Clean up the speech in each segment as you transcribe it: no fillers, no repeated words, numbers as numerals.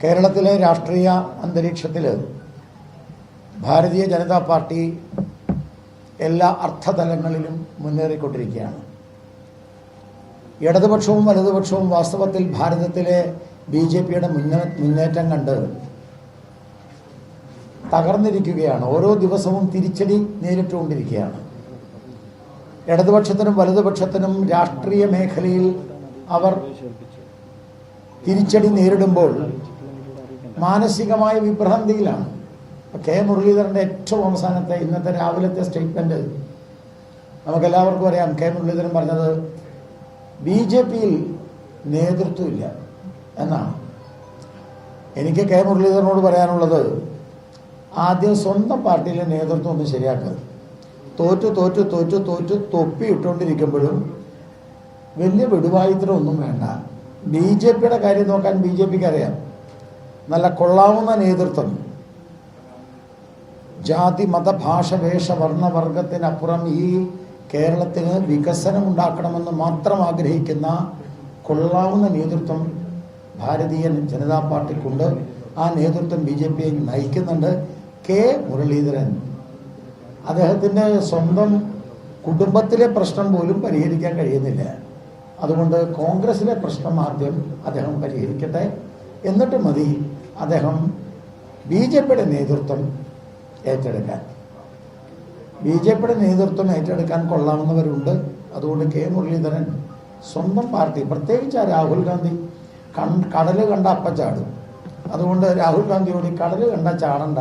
കേരളത്തിലെ രാഷ്ട്രീയ അന്തരീക്ഷത്തിൽ ഭാരതീയ ജനതാ പാർട്ടി എല്ലാ അർത്ഥതലങ്ങളിലും മുന്നേറിക്കൊണ്ടിരിക്കുകയാണ്. ഇടതുപക്ഷവും വലതുപക്ഷവും വാസ്തവത്തിൽ ഭാരതത്തിലെ BJPയുടെ മുന്നേറ്റം കണ്ട് തകർന്നിരിക്കുകയാണ്. ഓരോ ദിവസവും തിരിച്ചടി നേരിട്ടുകൊണ്ടിരിക്കുകയാണ്. ഇടതുപക്ഷത്തിനും വലതുപക്ഷത്തിനും രാഷ്ട്രീയ മേഖലയിൽ അവർ തിരിച്ചടി നേരിടുമ്പോൾ മാനസികമായ വിഭ്രാന്തിയിലാണ്. കെ മുരളീധരൻ്റെ ഏറ്റവും അവസാനത്തെ ഇന്നത്തെ രാവിലത്തെ സ്റ്റേറ്റ്മെൻറ്റ് നമുക്കെല്ലാവർക്കും അറിയാം. കെ മുരളീധരൻ പറഞ്ഞത് BJPയിൽ നേതൃത്വമില്ല എന്നാണ്. എനിക്ക് കെ മുരളീധരനോട് പറയാനുള്ളത്, ആദ്യം സ്വന്തം പാർട്ടിയിലെ നേതൃത്വം ഒന്ന് ശരിയാക്കുക. തോറ്റ് തൊപ്പി ഇട്ടുകൊണ്ടിരിക്കുമ്പോഴും വലിയ വെടുവായുത്തരമൊന്നും വേണ്ട. BJPയുടെ കാര്യം നോക്കാൻ BJPക്ക് അറിയാം. നല്ല കൊള്ളാവുന്ന നേതൃത്വം, ജാതി മത ഭാഷ വേഷ വർണ്ണവർഗത്തിനപ്പുറം ഈ കേരളത്തിന് വികസനം ഉണ്ടാക്കണമെന്ന് മാത്രം ആഗ്രഹിക്കുന്ന കൊള്ളാവുന്ന നേതൃത്വം ഭാരതീയ ജനതാ പാർട്ടിക്കുണ്ട്. ആ നേതൃത്വം BJPയെ നയിക്കുന്നുണ്ട്. കെ മുരളീധരൻ അദ്ദേഹത്തിൻ്റെ സ്വന്തം കുടുംബത്തിലെ പ്രശ്നം പോലും പരിഹരിക്കാൻ കഴിയുന്നില്ല. അതുകൊണ്ട് കോൺഗ്രസിലെ പ്രശ്നം ആദ്യം അദ്ദേഹം പരിഹരിക്കട്ടെ, എന്നിട്ട് മതി അദ്ദേഹം BJPയുടെ നേതൃത്വം ഏറ്റെടുക്കാൻ. BJPയുടെ നേതൃത്വം ഏറ്റെടുക്കാൻ കൊള്ളാവുന്നവരുണ്ട്. അതുകൊണ്ട് കെ മുരളീധരൻ സ്വന്തം പാർട്ടി, പ്രത്യേകിച്ച് രാഹുൽ ഗാന്ധി കടൽ കണ്ട അപ്പം ചാടും. അതുകൊണ്ട് രാഹുൽ ഗാന്ധിയോട് കടൽ കണ്ട ചാടണ്ട.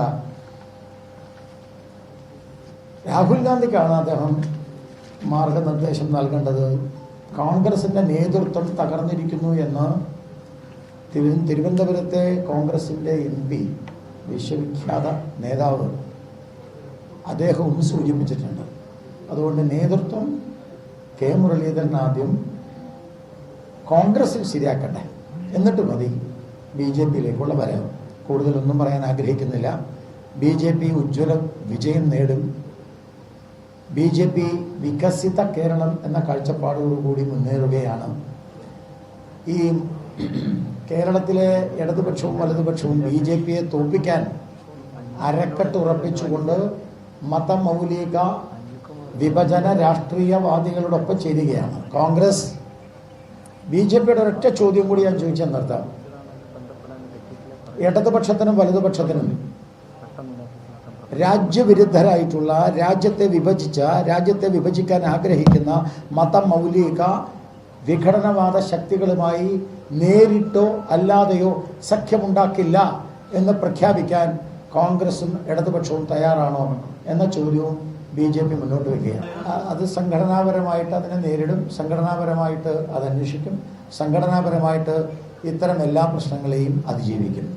രാഹുൽ ഗാന്ധിക്കാണ് അദ്ദേഹം മാർഗനിർദ്ദേശം നൽകേണ്ടത്. കോൺഗ്രസിൻ്റെ നേതൃത്വം തകർന്നിരിക്കുന്നു എന്ന് തിരുവനന്തപുരത്തെ കോൺഗ്രസിൻ്റെ MP, വിശ്വവിഖ്യാത നേതാവ്, അദ്ദേഹവും സൂചിപ്പിച്ചിട്ടുണ്ട്. അതുകൊണ്ട് നേതൃത്വം കെ മുരളീധരൻ ആദ്യം കോൺഗ്രസിൽ ശരിയാക്കട്ടെ, എന്നിട്ട് മതി BJPയിലേക്കുള്ള വരവ്. കൂടുതലൊന്നും പറയാൻ ആഗ്രഹിക്കുന്നില്ല. BJP ഉജ്ജ്വല വിജയം നേടും. BJP വികസിത കേരളം എന്ന കാഴ്ചപ്പാടോടുകൂടി മുന്നേറുകയാണ്. ഈ കേരളത്തിലെ ഇടതുപക്ഷവും വലതുപക്ഷവും BJPയെ തോൽപ്പിക്കാൻ അരക്കെട്ട് ഉറപ്പിച്ചുകൊണ്ട് മതമൗലിക വിഭജന രാഷ്ട്രീയവാദികളോടൊപ്പം ചേരുകയാണ് കോൺഗ്രസ്. BJPയുടെ ഒരൊറ്റ ചോദ്യം കൂടി ഞാൻ ചോദിച്ചാൽ നിർത്താം. ഇടതുപക്ഷത്തിനും വലതുപക്ഷത്തിനും രാജ്യവിരുദ്ധരായിട്ടുള്ള, രാജ്യത്തെ വിഭജിക്കാൻ ആഗ്രഹിക്കുന്ന മതമൗലിക വിഘടനവാദ ശക്തികളുമായി നേരിട്ടോ അല്ലാതെയോ സഖ്യമുണ്ടാക്കില്ല എന്ന് പ്രഖ്യാപിക്കാൻ കോൺഗ്രസും ഇടതുപക്ഷവും തയ്യാറാണോ എന്ന ചോദ്യവും BJP മുന്നോട്ട് വയ്ക്കുകയാണ്. അത് സംഘടനാപരമായിട്ട് അതിനെ നേരിടും, സംഘടനാപരമായിട്ട് അത് അന്വേഷിക്കും, സംഘടനാപരമായിട്ട് ഇത്തരം എല്ലാ പ്രശ്നങ്ങളെയും അതിജീവിക്കും.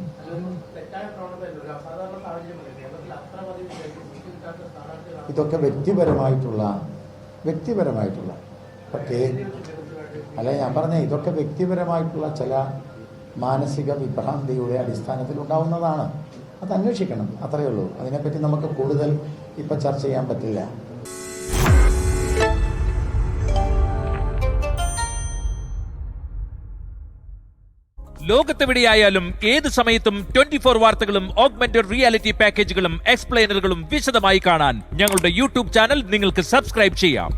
ഇതൊക്കെ വ്യക്തിപരമായിട്ടുള്ള അല്ല, ഞാൻ പറഞ്ഞ ഇതൊക്കെ വ്യക്തിപരമായിട്ടുള്ള ചില മാനസിക വിഭ്രാന്തിയുടെ അടിസ്ഥാനത്തിൽ ഉണ്ടാവുന്നതാണ്. അത് അന്വേഷിക്കണം, അത്രയേ ഉള്ളൂ. അതിനെപ്പറ്റി നമുക്ക് കൂടുതൽ ഇപ്പം ചർച്ച ചെയ്യാൻ പറ്റില്ല. ലോകത്തെവിടെയായാലും ഏത് സമയത്തും 24 വാർത്തകളും ഓഗ്മെന്റഡ് റിയാലിറ്റി പാക്കേജുകളും എക്സ്പ്ലെയിനറുകളും വിശദമായി കാണാൻ ഞങ്ങളുടെ YouTube ചാനൽ നിങ്ങൾക്ക് സബ്സ്ക്രൈബ് ചെയ്യാം.